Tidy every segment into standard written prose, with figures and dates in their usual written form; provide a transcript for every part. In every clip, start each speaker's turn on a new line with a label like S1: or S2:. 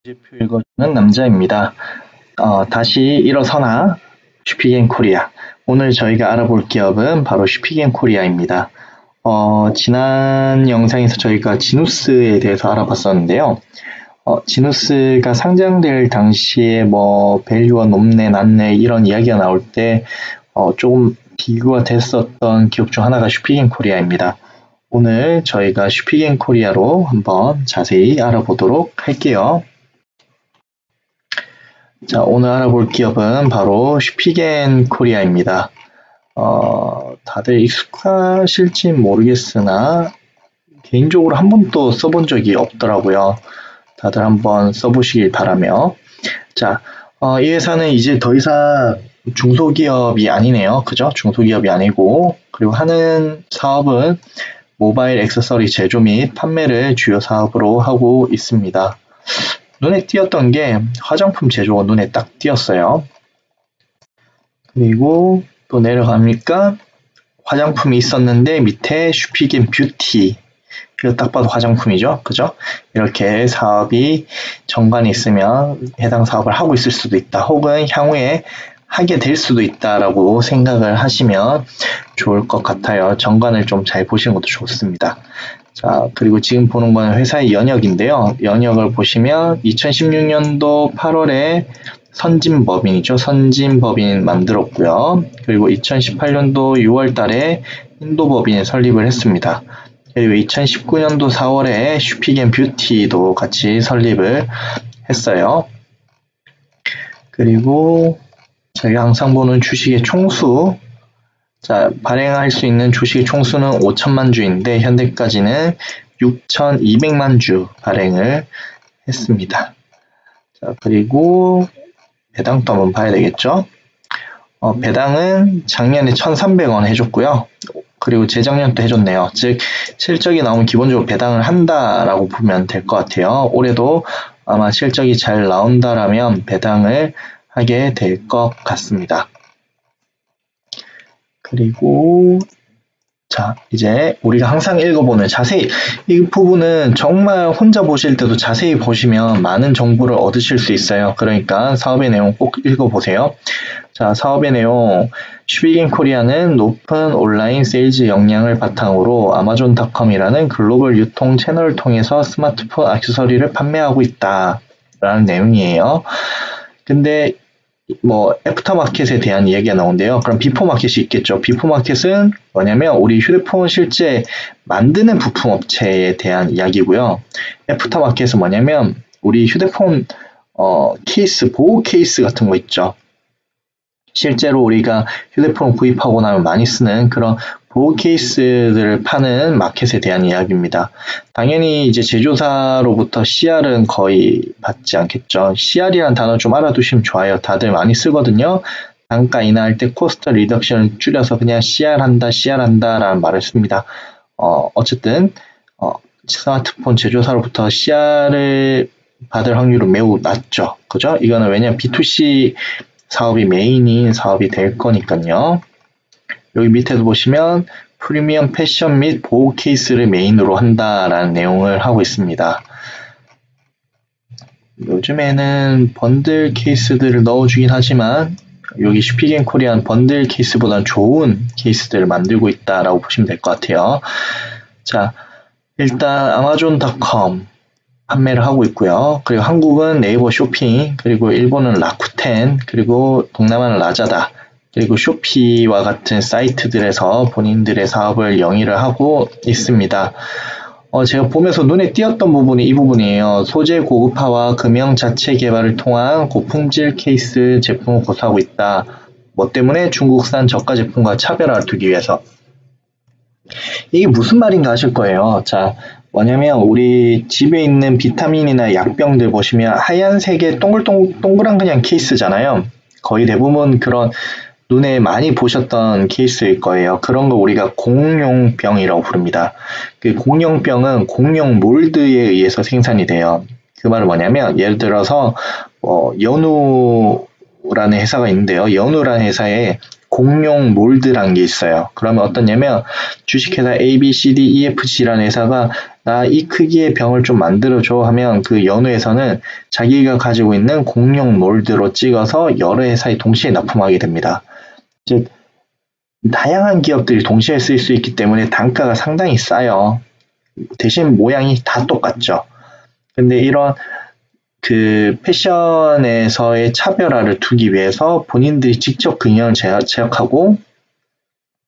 S1: 표 읽어주는 남자입니다. 다시 일어서나 슈피겐코리아. 오늘 저희가 알아볼 기업은 바로 슈피겐코리아입니다. 지난 영상에서 저희가 지누스에 대해서 알아봤었는데요. 지누스가 상장될 당시에 밸류가 높네, 낮네 이런 이야기가 나올 때 조금 비교가 됐었던 기업 중 하나가 슈피겐코리아입니다. 오늘 저희가 슈피겐코리아로 한번 자세히 알아보도록 할게요. 자, 오늘 알아볼 기업은 바로 슈피겐코리아입니다. 다들 익숙하실지 모르겠으나 개인적으로 한 번도 써본 적이 없더라고요. 다들 한번 써보시길 바라며. 자, 이 회사는 이제 더 이상 중소기업이 아니네요. 그죠? 중소기업이 아니고, 그리고 하는 사업은 모바일 액세서리 제조 및 판매를 주요 사업으로 하고 있습니다. 눈에 띄었던 게 화장품 제조가 눈에 딱 띄었어요. 그리고 또 내려가니까 화장품이 있었는데 밑에 슈피겐 뷰티, 이거 딱 봐도 화장품이죠. 그죠? 이렇게 사업이 정관이 있으면 해당 사업을 하고 있을 수도 있다. 혹은 향후에 하게 될 수도 있다라고 생각을 하시면 좋을 것 같아요. 정관을 좀 잘 보시는 것도 좋습니다. 자, 그리고 지금 보는 건 회사의 연역인데요. 연역을 보시면 2016년도 8월에 선진법인이죠. 선진법인 만들었고요. 그리고 2018년도 6월 달에 인도법인을 설립을 했습니다. 그리고 2019년도 4월에 슈피겐 뷰티도 같이 설립을 했어요. 그리고 저희가 항상 보는 주식의 총수, 자, 발행할 수 있는 주식의 총수는 5천만 주인데 현재까지는 6,200만 주 발행을 했습니다. 자, 그리고 배당도 한번 봐야 되겠죠. 배당은 작년에 1,300원 해줬고요. 그리고 재작년도 해줬네요. 즉 실적이 나오면 기본적으로 배당을 한다라고 보면 될 것 같아요. 올해도 아마 실적이 잘 나온다라면 배당을 하게 될 것 같습니다. 그리고 자, 이제 우리가 항상 읽어보는 자세히, 이 부분은 정말 혼자 보실 때도 자세히 보시면 많은 정보를 얻으실 수 있어요. 그러니까 사업의 내용 꼭 읽어보세요. 자, 사업의 내용, 슈피겐코리아는 높은 온라인 세일즈 역량을 바탕으로 아마존닷컴이라는 글로벌 유통 채널을 통해서 스마트폰 액세서리를 판매하고 있다 라는 내용이에요. 근데 애프터마켓에 대한 이야기가 나오는데요. 그럼 비포마켓이 있겠죠. 비포마켓은 뭐냐면 우리 휴대폰 실제 만드는 부품 업체에 대한 이야기고요. 애프터마켓은 뭐냐면 우리 휴대폰 케이스, 보호 케이스 같은 거 있죠. 실제로 우리가 휴대폰을 구입하고 나면 많이 쓰는 그런 보호 케이스들을 파는 마켓에 대한 이야기입니다. 당연히 이제 제조사로부터 CR은 거의 받지 않겠죠. CR이라는 단어 좀 알아두시면 좋아요. 다들 많이 쓰거든요. 단가 인하할 때 코스트 리덕션을 줄여서 그냥 CR 한다 라는 말을 씁니다. 어쨌든 스마트폰 제조사로부터 CR을 받을 확률은 매우 낮죠. 그죠? 이거는 왜냐면 B2C 사업이 메인인 사업이 될 거니까요. 여기 밑에도 보시면 프리미엄 패션 및 보호 케이스를 메인으로 한다라는 내용을 하고 있습니다. 요즘에는 번들 케이스들을 넣어주긴 하지만 여기 슈피겐코리아는 번들 케이스보다는 좋은 케이스들을 만들고 있다라고 보시면 될 것 같아요. 자, 일단 아마존닷컴 판매를 하고 있고요. 그리고 한국은 네이버 쇼핑, 그리고 일본은 라쿠텐, 그리고 동남아는 라자다, 그리고 쇼피와 같은 사이트들에서 본인들의 사업을 영위를 하고 있습니다. 제가 보면서 눈에 띄었던 부분이 이 부분이에요. 소재 고급화와 금형 자체 개발을 통한 고품질 케이스 제품을 고수하고 있다. 뭐 때문에 중국산 저가 제품과 차별화를 두기 위해서. 이게 무슨 말인가 하실 거예요. 자, 뭐냐면 우리 집에 있는 비타민이나 약병들 보시면 하얀색의 동글동글한 그냥 케이스잖아요. 거의 대부분 그런 눈에 많이 보셨던 케이스일 거예요. 그런 거 우리가 공룡병이라고 부릅니다. 그 공룡병은 공룡 몰드에 의해서 생산이 돼요. 그 말은 뭐냐면 예를 들어서 연우라는 회사가 있는데요. 연우라는 회사에 공룡 몰드란 게 있어요. 그러면 어떠냐면 주식회사 A, B, C, D, E, F, G라는 회사가 나 이 크기의 병을 좀 만들어줘 하면 그 연회에서는 자기가 가지고 있는 공룡 몰드로 찍어서 여러 회사에 동시에 납품하게 됩니다. 즉 다양한 기업들이 동시에 쓸 수 있기 때문에 단가가 상당히 싸요. 대신 모양이 다 똑같죠. 근데 이런 그 패션에서의 차별화를 두기 위해서 본인들이 직접 경영을 제약하고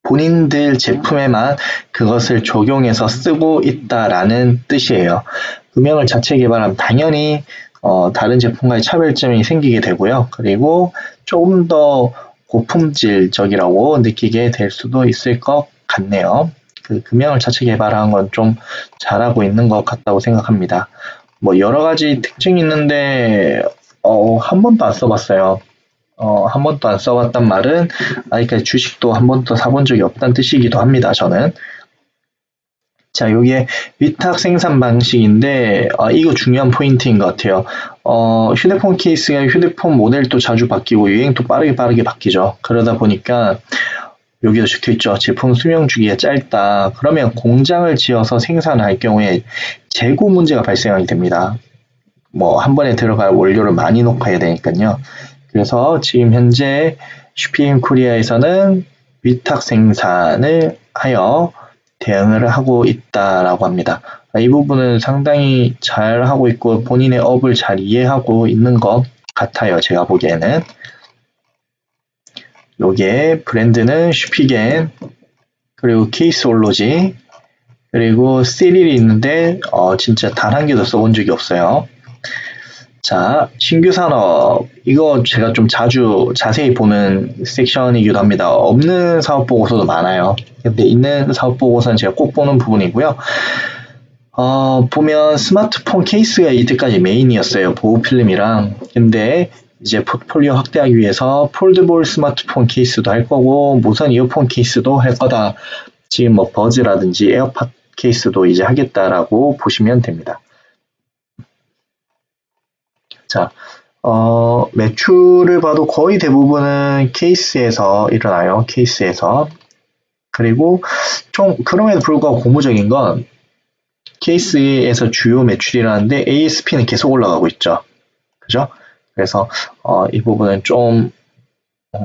S1: 본인들 제품에만 그것을 적용해서 쓰고 있다라는 뜻이에요. 금형을 자체 개발하면 당연히 다른 제품과의 차별점이 생기게 되고요. 그리고 조금 더 고품질적이라고 느끼게 될 수도 있을 것 같네요. 그 금형을 자체 개발한 건 좀 잘하고 있는 것 같다고 생각합니다. 뭐 여러 가지 특징이 있는데 한 번도 안 써봤어요. 한 번도 안 써봤단 말은 아직까지 주식도 한 번도 사본 적이 없다는 뜻이기도 합니다. 저는. 자, 요게 위탁 생산 방식인데 이거 중요한 포인트인 것 같아요. 휴대폰 케이스가 휴대폰 모델도 자주 바뀌고 유행도 빠르게 바뀌죠. 그러다 보니까 여기도 적혀있죠. 제품 수명 주기가 짧다. 그러면 공장을 지어서 생산할 경우에 재고 문제가 발생하게 됩니다. 뭐 한 번에 들어갈 원료를 많이 놓고 해야 되니까요. 그래서 지금 현재 슈피임 코리아에서는 위탁 생산을 하여 대응을 하고 있다라고 합니다. 이 부분은 상당히 잘 하고 있고 본인의 업을 잘 이해하고 있는 것 같아요. 제가 보기에는. 요게 브랜드는 슈피겐, 그리고 케이스올로지, 그리고 시릴이 있는데 진짜 단 한 개도 써본 적이 없어요. 자, 신규 산업. 이거 제가 좀 자세히 보는 섹션이기도 합니다. 없는 사업 보고서도 많아요. 근데 있는 사업 보고서는 제가 꼭 보는 부분이고요. 보면 스마트폰 케이스가 이때까지 메인이었어요. 보호 필름이랑. 근데 이제 포트폴리오 확대하기 위해서 폴드볼 스마트폰 케이스도 할 거고 무선 이어폰 케이스도 할 거다. 지금 뭐 버즈라든지 에어팟 케이스도 이제 하겠다라고 보시면 됩니다. 자, 매출을 봐도 거의 대부분은 케이스에서 일어나요. 케이스에서. 그리고 좀 그럼에도 불구하고 고무적인 건 케이스에서 주요 매출이라는데 ASP는 계속 올라가고 있죠. 그죠? 그래서 이 부분은 좀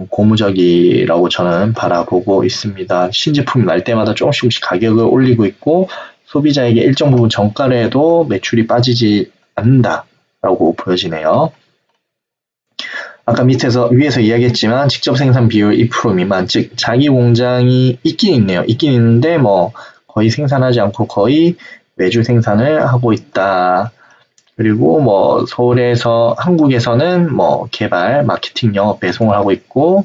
S1: 고무적이라고 저는 바라보고 있습니다. 신제품이 날 때마다 조금씩 가격을 올리고 있고 소비자에게 일정 부분 정가를 해도 매출이 빠지지 않는다라고 보여지네요. 아까 위에서 이야기했지만 직접 생산 비율 2% 미만, 즉 자기 공장이 있긴 있네요. 있긴 있는데 뭐 거의 생산하지 않고 거의 외주 생산을 하고 있다. 그리고 뭐 한국에서는 뭐 개발, 마케팅, 영업, 배송을 하고 있고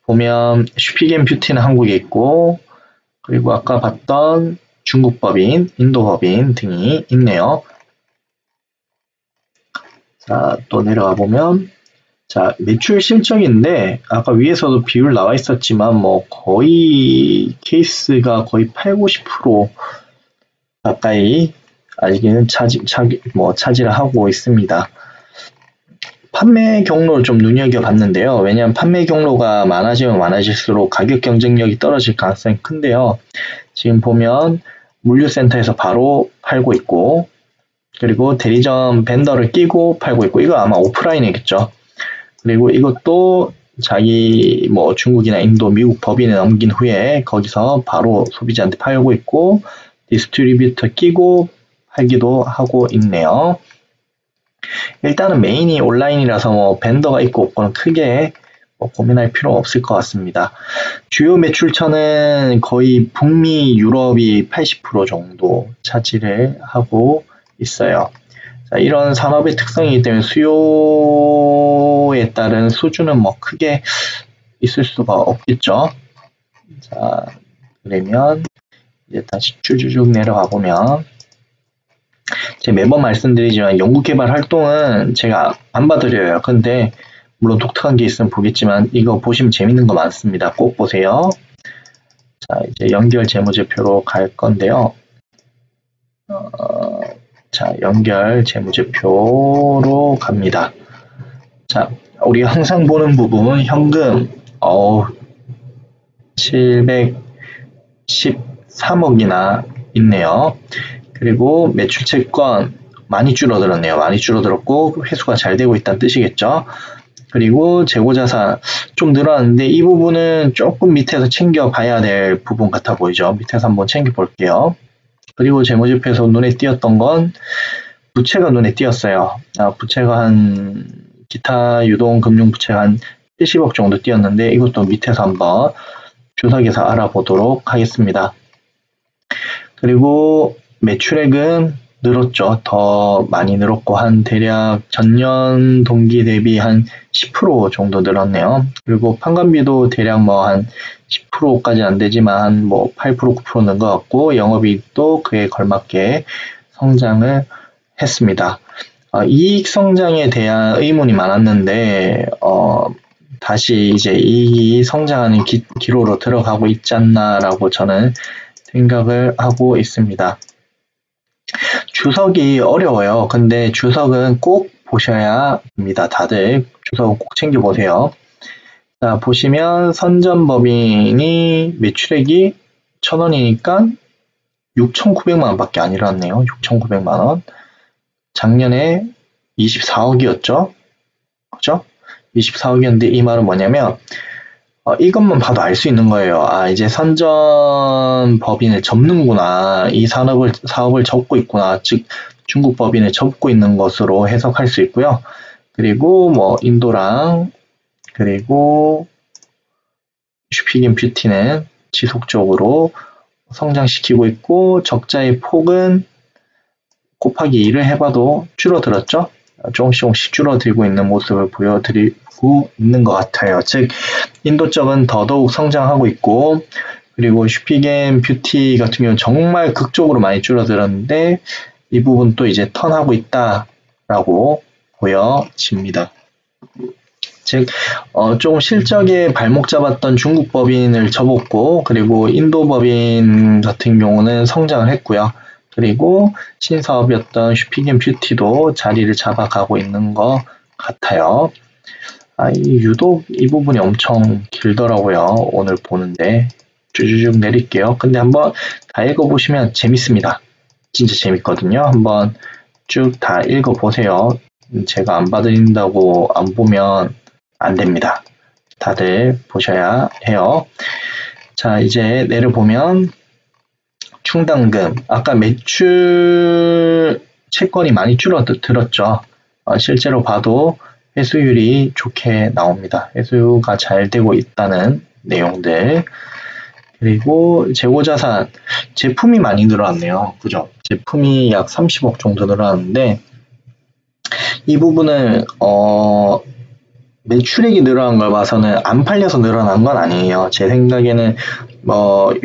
S1: 보면 슈피겐 뷰티는 한국에 있고 그리고 아까 봤던 중국 법인, 인도 법인 등이 있네요. 자, 또 내려가 보면 자, 매출 실적인데 아까 위에서도 비율 나와 있었지만 뭐 거의 케이스가 거의 80~90% 가까이 아직은 차지를 하고 있습니다. 판매 경로를 좀 눈여겨봤는데요. 왜냐하면 판매 경로가 많아지면 많아질수록 가격 경쟁력이 떨어질 가능성이 큰데요. 지금 보면 물류센터에서 바로 팔고 있고 그리고 대리점 벤더를 끼고 팔고 있고 이거 아마 오프라인이겠죠. 그리고 이것도 자기 뭐 중국이나 인도, 미국 법인에 넘긴 후에 거기서 바로 소비자한테 팔고 있고 디스트리뷰터 끼고 팔기도 하고 있네요. 일단은 메인이 온라인이라서 뭐 벤더가 있고 없고는 크게 뭐 고민할 필요 없을 것 같습니다. 주요 매출처는 거의 북미, 유럽이 80% 정도 차지를 하고 있어요. 자, 이런 산업의 특성이기 때문에 수요에 따른 수주는 뭐 크게 있을 수가 없겠죠. 자, 그러면 이제 다시 쭉 내려가 보면 제가 매번 말씀드리지만 연구개발 활동은 제가 안 봐드려요. 근데 물론 독특한 게 있으면 보겠지만 이거 보시면 재밌는 거 많습니다. 꼭 보세요. 자, 이제 연결 재무제표로 갈 건데요. 자, 연결 재무제표로 갑니다. 자, 우리가 항상 보는 부분 현금. 713억이나 있네요. 그리고 매출 채권 많이 줄어들었네요. 많이 줄어들었고 회수가 잘 되고 있다는 뜻이겠죠. 그리고 재고자산 좀 늘어났는데 이 부분은 조금 밑에서 챙겨봐야 될 부분 같아 보이죠. 밑에서 한번 챙겨볼게요. 그리고 재무제표에서 눈에 띄었던 건 부채가 눈에 띄었어요. 부채가 한 기타 유동 금융 부채가 한 70억 정도 띄었는데 이것도 밑에서 한번 주석에서 알아보도록 하겠습니다. 그리고 매출액은 늘었죠. 더 많이 늘었고 한 대략 전년 동기 대비 한 10% 정도 늘었네요. 그리고 판관비도 대략 뭐 한 10%까지 안 되지만 뭐 8% 9% 는 것 같고 영업이익도 그에 걸맞게 성장을 했습니다. 이익 성장에 대한 의문이 많았는데 다시 이제 이익이 성장하는 기로로 들어가고 있지 않나라고 저는 생각을 하고 있습니다. 주석이 어려워요. 근데 주석은 꼭 보셔야 합니다. 다들 주석은 꼭 챙겨보세요. 자, 보시면 선전법인이 매출액이 1,000원이니까 6,900만원 밖에 안 일어났네요. 6,900만원. 작년에 24억이었죠. 그죠? 24억이었는데 이 말은 뭐냐면 이것만 봐도 알 수 있는 거예요. 이제 선전 법인을 접는구나. 이 사업을 접고 있구나. 즉 중국 법인을 접고 있는 것으로 해석할 수 있고요. 그리고 뭐 인도랑 그리고 슈피겐 뷰티는 지속적으로 성장시키고 있고 적자의 폭은 곱하기 2를 해봐도 줄어들었죠. 조금씩 줄어들고 있는 모습을 보여드리고 있는 것 같아요. 즉 인도 쪽은 더더욱 성장하고 있고 그리고 슈피겐 뷰티 같은 경우는 정말 극적으로 많이 줄어들었는데 이 부분도 이제 턴하고 있다라고 보여집니다. 즉 조금 실적에 발목 잡았던 중국 법인을 접었고 그리고 인도 법인 같은 경우는 성장을 했고요. 그리고 신사업이었던 슈피겐 뷰티도 자리를 잡아가고 있는 것 같아요. 유독 이 부분이 엄청 길더라고요. 오늘 보는데 쭉쭉 내릴게요. 근데 한번 다 읽어보시면 재밌습니다. 진짜 재밌거든요. 한번 쭉 다 읽어보세요. 제가 안 봐드린다고 안 보면 안 됩니다. 다들 보셔야 해요. 자, 이제 내려보면 충당금, 아까 매출 채권이 많이 줄어들었죠. 실제로 봐도 회수율이 좋게 나옵니다. 회수가 잘 되고 있다는 내용들. 그리고 재고자산, 제품이 많이 늘어났네요. 그죠? 제품이 약 30억 정도 늘어났는데 이 부분은 매출액이 늘어난 걸 봐서는 안 팔려서 늘어난 건 아니에요. 제 생각에는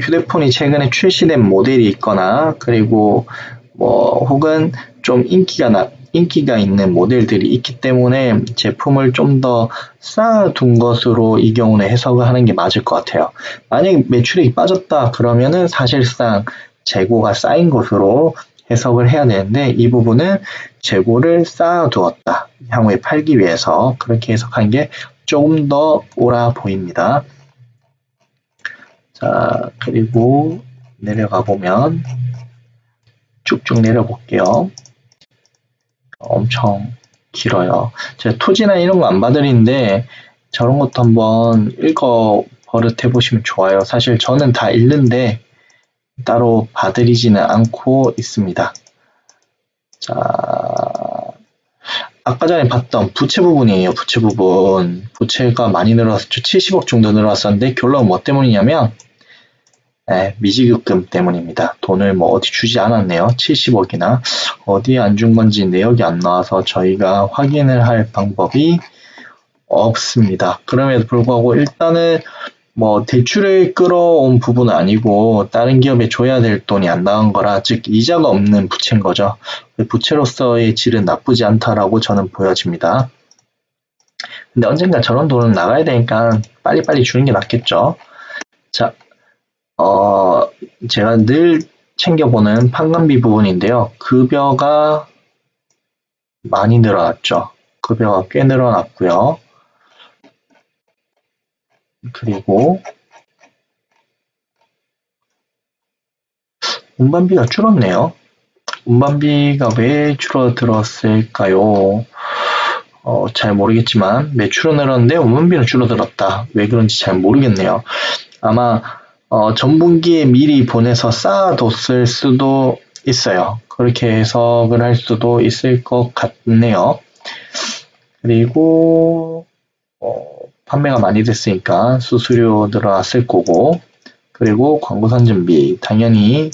S1: 휴대폰이 최근에 출시된 모델이 있거나 그리고 혹은 좀 인기가 있는 모델들이 있기 때문에 제품을 좀 더 쌓아둔 것으로 이 경우는 해석을 하는 게 맞을 것 같아요. 만약에 매출액이 빠졌다 그러면은 사실상 재고가 쌓인 것으로 해석을 해야 되는데 이 부분은 재고를 쌓아두었다. 향후에 팔기 위해서 그렇게 해석한 게 조금 더 옳아 보입니다. 자, 그리고 내려가 보면 쭉쭉 내려볼게요. 엄청 길어요. 제가 토지나 이런 거 안 봐드리는데 저런 것도 한번 읽어 버릇해 보시면 좋아요. 사실 저는 다 읽는데 따로 봐드리지는 않고 있습니다. 자, 아까 전에 봤던 부채 부분이에요. 부채 부분. 부채가 많이 늘어났죠. 70억 정도 늘어났었는데 결론은 뭐 때문이냐면 미지급금 때문입니다. 돈을 뭐 어디 주지 않았네요. 70억이나 어디에 안 준 건지 내역이 안 나와서 저희가 확인을 할 방법이 없습니다. 그럼에도 불구하고 일단은 뭐 대출을 끌어온 부분은 아니고 다른 기업에 줘야 될 돈이 안 나온 거라 즉 이자가 없는 부채인 거죠. 부채로서의 질은 나쁘지 않다라고 저는 보여집니다. 근데 언젠가 저런 돈은 나가야 되니까 빨리빨리 주는 게 낫겠죠. 자, 제가 늘 챙겨보는 판관비 부분인데요. 급여가 많이 늘어났죠. 급여가 꽤 늘어났고요. 그리고 운반비가 줄었네요. 운반비가 왜 줄어들었을까요? 잘 모르겠지만 매출은 늘었는데 운반비는 줄어들었다. 왜 그런지 잘 모르겠네요. 아마 전분기에 미리 보내서 쌓아뒀을 수도 있어요. 그렇게 해석을 할 수도 있을 것 같네요. 그리고 판매가 많이 됐으니까 수수료 늘어났을 거고, 그리고 광고 선전비 당연히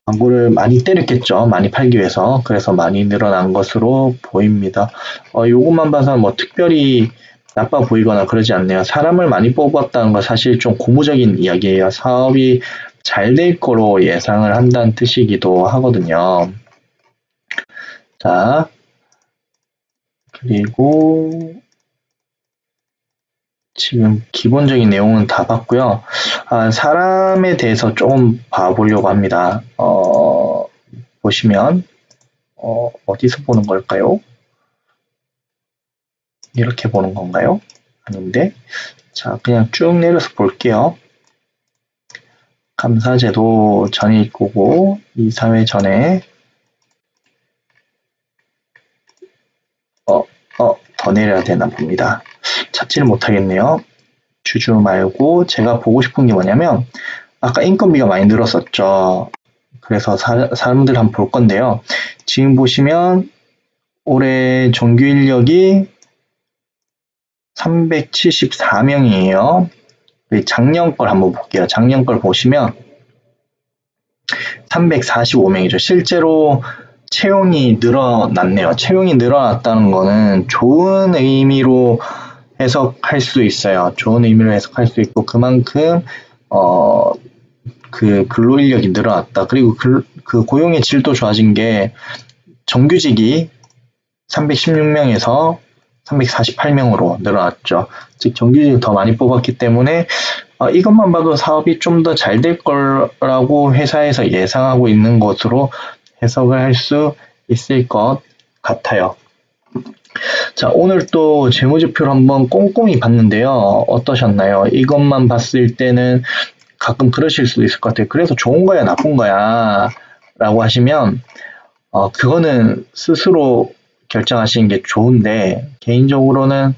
S1: 광고를 많이 때렸겠죠. 많이 팔기 위해서. 그래서 많이 늘어난 것으로 보입니다. 요것만 봐서 뭐 특별히 나빠 보이거나 그러지 않네요. 사람을 많이 뽑았다는 건 사실 좀 고무적인 이야기예요. 사업이 잘 될 거로 예상을 한다는 뜻이기도 하거든요. 자, 그리고 지금 기본적인 내용은 다 봤고요. 사람에 대해서 조금 봐보려고 합니다. 보시면 어디서 보는 걸까요? 이렇게 보는 건가요? 아닌데. 자, 그냥 쭉 내려서 볼게요. 감사제도 전일 거고 이사회 전에 더 내려야 되나 봅니다. 찾지를 못하겠네요. 주주 말고 제가 보고 싶은 게 뭐냐면 아까 인건비가 많이 늘었었죠. 그래서 사람들 한번 볼 건데요. 지금 보시면 올해 정규 인력이 374명이에요. 작년 걸 한번 볼게요. 작년 걸 보시면 345명이죠. 실제로 채용이 늘어났네요. 채용이 늘어났다는 거는 좋은 의미로 해석할 수 있어요. 좋은 의미로 해석할 수 있고 그만큼 그 근로인력이 늘어났다. 그리고 그 고용의 질도 좋아진 게 정규직이 316명에서 348명으로 늘어났죠. 즉 정규직을 더 많이 뽑았기 때문에 이것만 봐도 사업이 좀 더 잘 될 거라고 회사에서 예상하고 있는 것으로 해석을 할 수 있을 것 같아요. 자, 오늘 또 재무제표를 한번 꼼꼼히 봤는데요. 어떠셨나요? 이것만 봤을 때는 가끔 그러실 수도 있을 것 같아요. 그래서 좋은 거야, 나쁜 거야 라고 하시면 그거는 스스로 결정하시는 게 좋은데 개인적으로는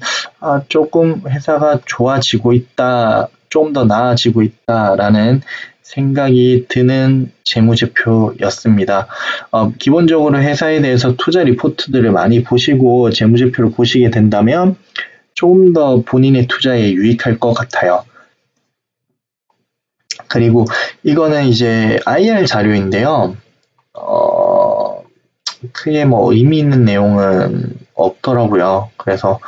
S1: 조금 회사가 좋아지고 있다, 좀 더 나아지고 있다라는 생각이 드는 재무제표였습니다. 기본적으로 회사에 대해서 투자 리포트들을 많이 보시고 재무제표를 보시게 된다면 조금 더 본인의 투자에 유익할 것 같아요. 그리고 이거는 이제 IR 자료인데요. 크게 뭐 의미 있는 내용은 없더라고요. 그래서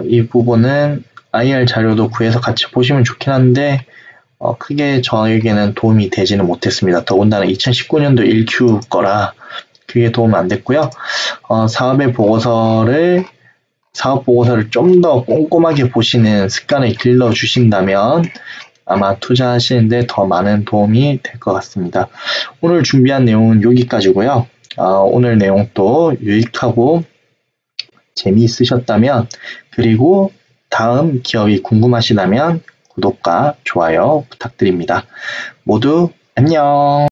S1: 이 부분은 IR 자료도 구해서 같이 보시면 좋긴 한데 크게 저에게는 도움이 되지는 못했습니다. 더군다나 2019년도 1Q 거라 그게 도움 안 됐고요. 사업 보고서를 좀 더 꼼꼼하게 보시는 습관을 길러주신다면 아마 투자하시는데 더 많은 도움이 될 것 같습니다. 오늘 준비한 내용은 여기까지고요. 오늘 내용도 유익하고 재미있으셨다면 그리고 다음 기업이 궁금하시다면 구독과 좋아요 부탁드립니다. 모두 안녕.